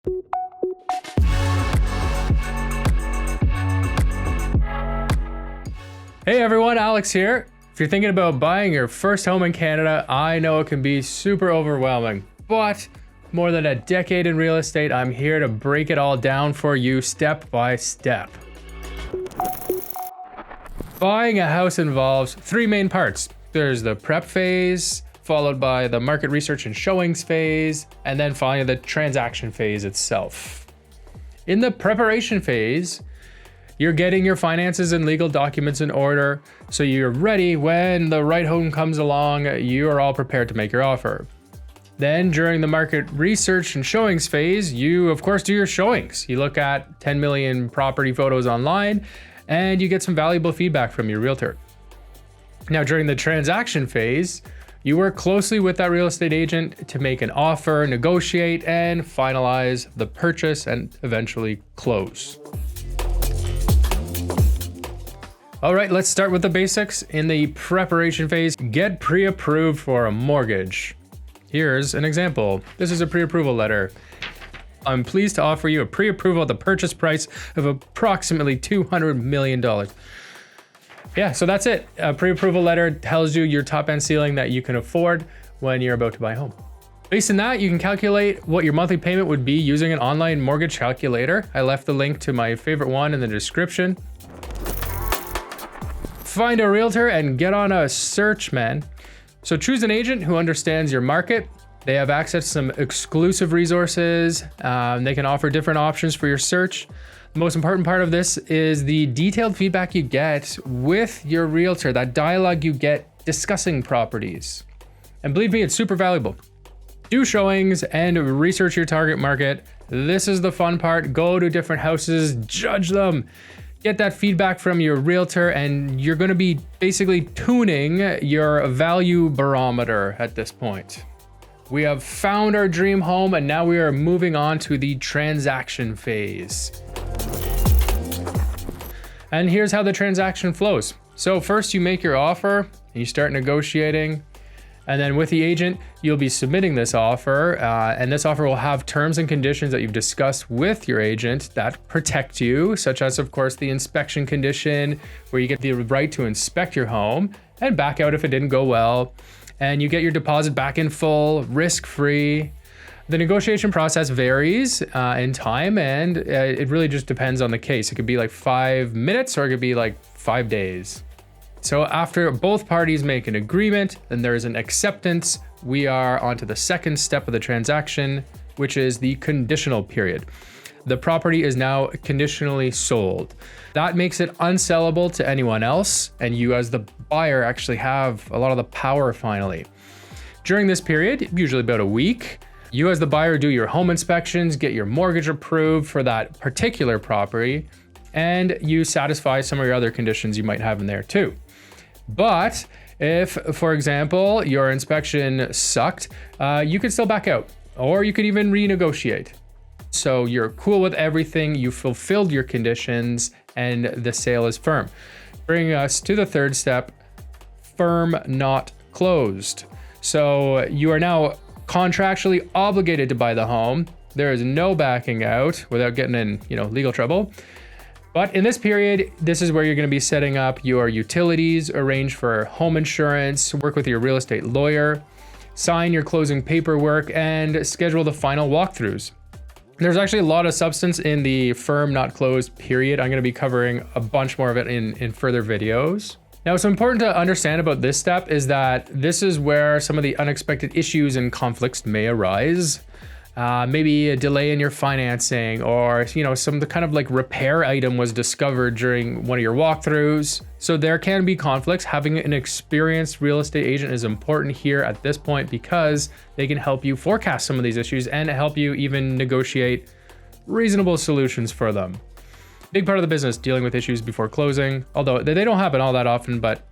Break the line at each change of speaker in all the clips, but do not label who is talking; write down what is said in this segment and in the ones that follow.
Hey everyone, Alex here. If you're thinking about buying your first home in Canada, I know it can be super overwhelming, but more than a decade in real estate, I'm here to break it all down for you step by step. Buying a house involves three main parts. There's the prep phase, followed by the market research and showings phase, and then finally the transaction phase itself. In the preparation phase, you're getting your finances and legal documents in order, so you're ready when the right home comes along, you are all prepared to make your offer. Then during the market research and showings phase, you of course do your showings. You look at 10 million property photos online and you get some valuable feedback from your realtor. Now during the transaction phase, you work closely with that real estate agent to make an offer, negotiate, and finalize the purchase and eventually close. All right, let's start with the basics. In the preparation phase, get pre-approved for a mortgage. Here's an example. This is a pre-approval letter. I'm pleased to offer you a pre-approval at the purchase price of approximately $200 million. Yeah, so that's it. A pre-approval letter tells you your top end ceiling that you can afford when you're about to buy a home. Based on that, you can calculate what your monthly payment would be using an online mortgage calculator. I left the link to my favorite one in the description. Find a realtor and get on a search, man. So choose an agent who understands your market. They have access to some exclusive resources. They can offer different options for your search. The most important part of this is the detailed feedback you get with your realtor, that dialogue you get discussing properties. And believe me, it's super valuable. Do showings and research your target market. This is the fun part. Go to different houses, judge them. Get that feedback from your realtor, and you're going to be basically tuning your value barometer at this point. We have found our dream home, and now we are moving on to the transaction phase. And here's how the transaction flows. So first you make your offer and you start negotiating. And then with the agent, you'll be submitting this offer, and this offer will have terms and conditions that you've discussed with your agent that protect you, such as, of course, the inspection condition, where you get the right to inspect your home and back out if it didn't go well, and you get your deposit back in full, risk-free. The negotiation process varies in time, and it really just depends on the case. It could be like 5 minutes or it could be like 5 days. So after both parties make an agreement, then there is an acceptance. We are on to the second step of the transaction, which is the conditional period. The property is now conditionally sold. That makes it unsellable to anyone else, and you as the buyer actually have a lot of the power finally. During this period, usually about a week, you as the buyer do your home inspections, get your mortgage approved for that particular property, and you satisfy some of your other conditions you might have in there too. But if, for example, your inspection sucked, you could still back out, or you could even renegotiate. So you're cool with everything, you fulfilled your conditions, and the sale is firm. Bringing us to the third step, firm, not closed. So you are now contractually obligated to buy the home. There is no backing out without getting in, legal trouble. But in this period, this is where you're going to be setting up your utilities, arrange for home insurance, work with your real estate lawyer, sign your closing paperwork, and schedule the final walkthroughs. There's actually a lot of substance in the firm not closed period. I'm going to be covering a bunch more of it in further videos. Now, what's important to understand about this step is that this is where some of the unexpected issues and conflicts may arise. Maybe a delay in your financing, or some kind of like repair item was discovered during one of your walkthroughs. So there can be conflicts. Having an experienced real estate agent is important here at this point because they can help you forecast some of these issues and help you even negotiate reasonable solutions for them. Big part of the business, dealing with issues before closing, although they don't happen all that often, but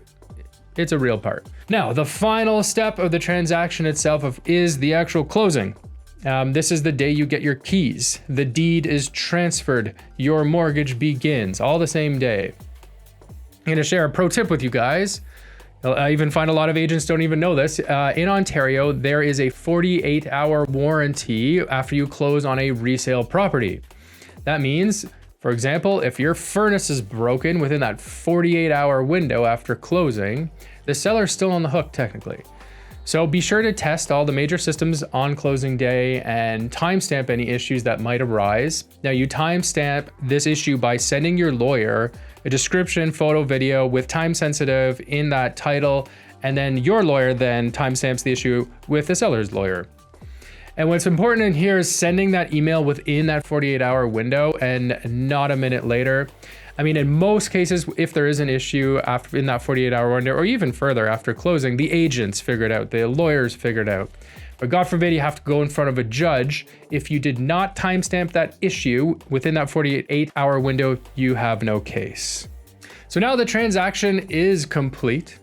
it's a real part. Now, the final step of the transaction itself is the actual closing. This is the day you get your keys. The deed is transferred. Your mortgage begins, all the same day. I'm gonna share a pro tip with you guys. I even find a lot of agents don't even know this. In Ontario, there is a 48-hour warranty after you close on a resale property. That means, for example, if your furnace is broken within that 48-hour window after closing, the seller's still on the hook technically. So be sure to test all the major systems on closing day and timestamp any issues that might arise. Now, you timestamp this issue by sending your lawyer a description, photo, video with time sensitive in that title, and then your lawyer then timestamps the issue with the seller's lawyer. And what's important in here is sending that email within that 48-hour window and not a minute later. I mean, in most cases, if there is an issue after in that 48-hour window, or even further after closing, the agents figure it out, the lawyers figure it out. But God forbid you have to go in front of a judge. If you did not timestamp that issue within that 48-hour window, you have no case. So now the transaction is complete.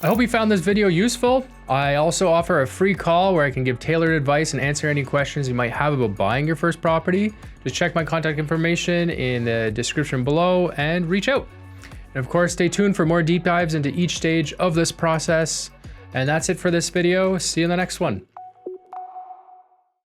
I hope you found this video useful. I also offer a free call where I can give tailored advice and answer any questions you might have about buying your first property. Just check my contact information in the description below and reach out. And of course, stay tuned for more deep dives into each stage of this process. And that's it for this video. See you in the next one.